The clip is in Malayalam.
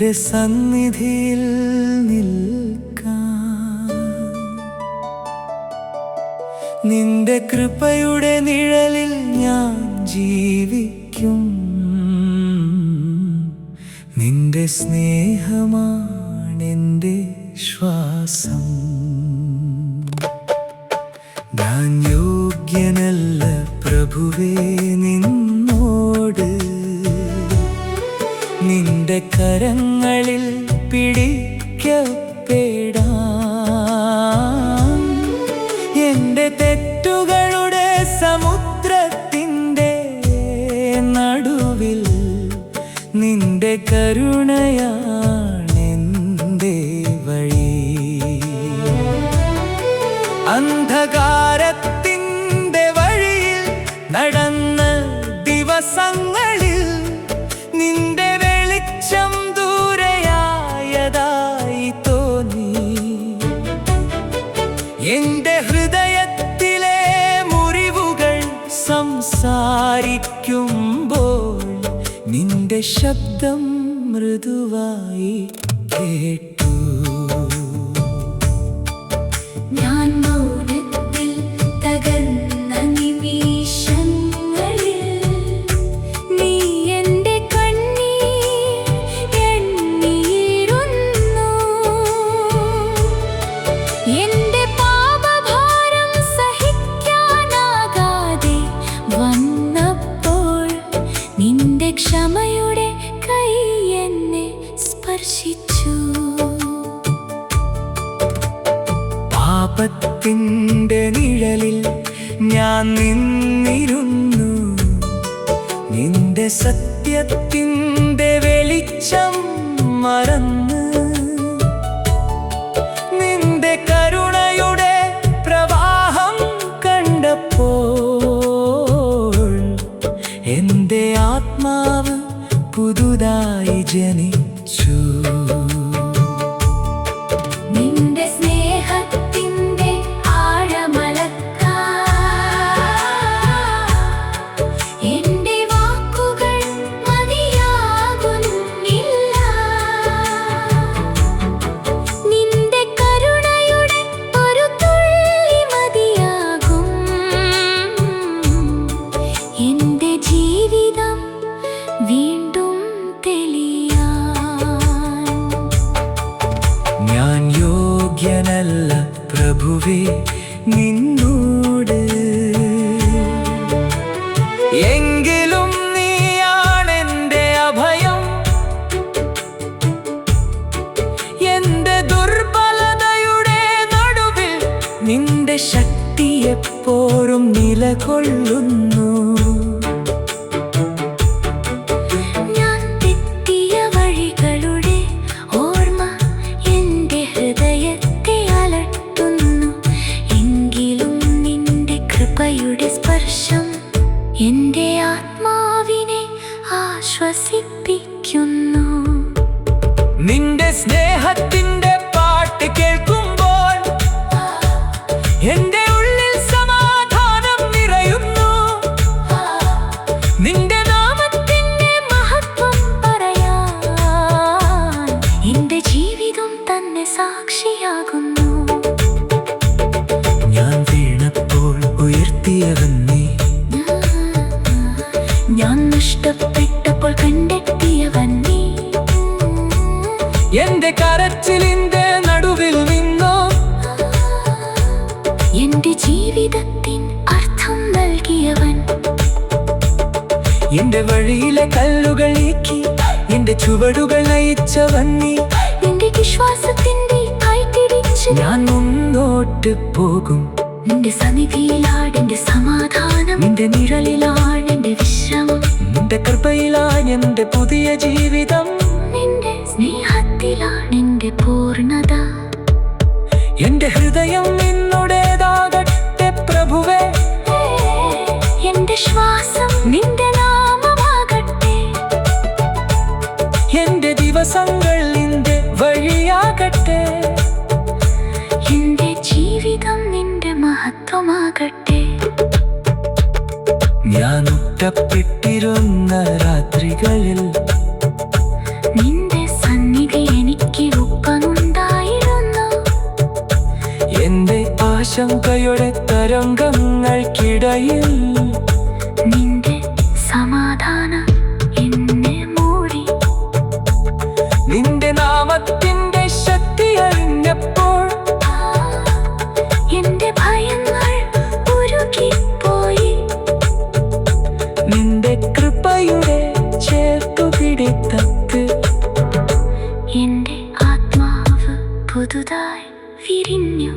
നിന്റെ സന്നിധിയിൽ നിൽക്കാൻ, നിന്റെ കൃപയുടെ നിഴലിൽ ഞാൻ ജീവിക്കും. നിന്റെ സ്നേഹമാണെൻ്റെ ശ്വാസം. ഞാൻ യോഗ്യനല്ല പ്രഭുവേ നിന്നോട്, നിന്റെ കരങ്ങളിൽ പിടിക്കപ്പെടാൻ. എൻ്റെ തെറ്റുകളുടെ സമുദ്രത്തിൻ്റെ നടുവിൽ നിന്റെ കരുണയാണെൻ്റെ വഴി. അന്ധകാരത്തിൻ്റെ വഴിയിൽ നടന്ന ദിവസങ്ങളിൽ നിന്റെ വെളിച്ചം ദൂരെയായതായി തോന്നി. എൻ്റെ ഹൃദയത്തിലെ മുറിവുകൾ സംസാരിക്കുമ്പോൾ നിന്റെ ശബ്ദം മൃദുവായി കേട്ടു. ഞാൻ മൗനത്തിൽ തകർന്ന നിമിഷങ്ങളിൽ നീ എൻ്റെ കണ്ണീർ എണ്ണിയിരുന്നു. എൻ്റെ പാപഭാരം സഹിക്കാനാകാതെ വന്നപ്പോൾ നിന്റെ ക്ഷമയുടെ കൈ എന്നെ സ്പർശിച്ചു. പാപത്തിൻ്റെ നിഴലിൽ ഞാൻ നിന്നിരുന്നു, നിന്റെ സത്യത്തിൻ്റെ വെളിച്ചം മറന്ന്. നിന്റെ കരുണയുടെ പ്രവാഹം കണ്ടപ്പോൾ എൻ്റെ ആത്മാവ് പുതുതായി ജനിച്ചു. നിന്റെ സ്നേഹത്തിൻ്റെ ആഴമളക്കാൻ എൻ്റെ വാക്കുകൾ മതിയാകുന്നില്ല. നിന്റെ കരുണയുടെ ഒരു തുള്ളി മതിയാകും എൻ്റെ ജീവിതം വീണ്ടും തെളിയാൻ. ഞാൻ യോഗ്യനല്ല പ്രഭുവേ നിന്നോട്, എങ്കിലും നീയാണെൻ്റെ അഭയം. എൻ്റെ ദുർബലതയുടെ നടുവിൽ നിന്റെ ശക്തി എപ്പോഴും നിലകൊള്ളുന്നു. ഞാൻ തെറ്റിയ വഴികളുടെ ഓർമ്മ എൻ്റെ ഹൃദയത്തെ അലട്ടുന്നു. എങ്കിലും നിന്റെ കൃപയുടെ സ്പർശം എൻ്റെ ആത്മാവിനെ ആശ്വസിപ്പിക്കുന്നു. നിന്റെ സ്നേഹത്തിൻ്റെ പാട്ട് കേൾക്കുമ്പോൾ എൻ്റെ ഉള്ളിൽ സമാധാനം നിറയുന്നു. നിന്റെ നാമത്തിൻ്റെ മഹത്വം പറയാൻ എൻ്റെ ജീവിതം തന്നെ സാക്ഷിയാകുന്നു. ഞാൻ വീണപ്പോൾ ഉയർത്തിയവൻ നീ, ഞാൻ നഷ്ടപ്പെട്ടപ്പോൾ കണ്ടെത്തിയവൻ നീ. എൻ്റെ കരച്ചിലിൻ്റെ നടുവിൽ നിന്നോ എൻ്റെ ജീവിതത്തിൻ അർത്ഥം നൽകിയവൻ. എൻ്റെ വഴിയിലെ കല്ലുകൾ നീക്കി എൻ്റെ ചുവടുകൾ നയിച്ചവൻ നീ. നിന്റെ വിശ്വാസത്തിൻ്റെ കൈപിടിച്ച് ഞാൻ മുന്നോട്ട് പോകും. നിന്റെ സന്നിധിയിലാണ് എൻ്റെ സമാധാനം, നിന്റെ നിഴലിലാണ് എൻ്റെ വിശ്രമം, നിന്റെ കൃപയിലാണ് എൻ്റെ പുതിയ ജീവിതം. നിന്റെ സ്നേഹത്തിലാണ് എൻ്റെ പൂർണ്ണത. എൻ്റെ ഹൃദയം നിന്നുടേതാകട്ടെ പ്രഭുവേ, എൻ്റെ ശ്വാസം നിന്റെ നാമമാകട്ടെ. എൻ്റെ ദിവസങ്ങൾ നിന്റെ വഴിയാകട്ടെ. എൻ്റെ ജീവിതം നിന്റെ മഹത്വമാകട്ടെ. ഞാൻ ഒറ്റപ്പെട്ടിരുന്ന രാത്രികളിൽ നിന്റെ സന്നിധി ആശങ്കയുടെ തരംഗങ്ങൾക്കിടയിൽ നിന്റെ സമാധാനം എന്നെ മൂടി. നിന്റെ നാമത്തിന്റെ ശക്തി അറിഞ്ഞപ്പോൾ എന്റെ ഭയങ്ങൾ ഉരുകിപ്പോയി. നിന്റെ കൃപയുടെ ചേർത്തുപിടിത്തത്ത് എന്റെ ആത്മാവ് പുതുതായി വിരിഞ്ഞു.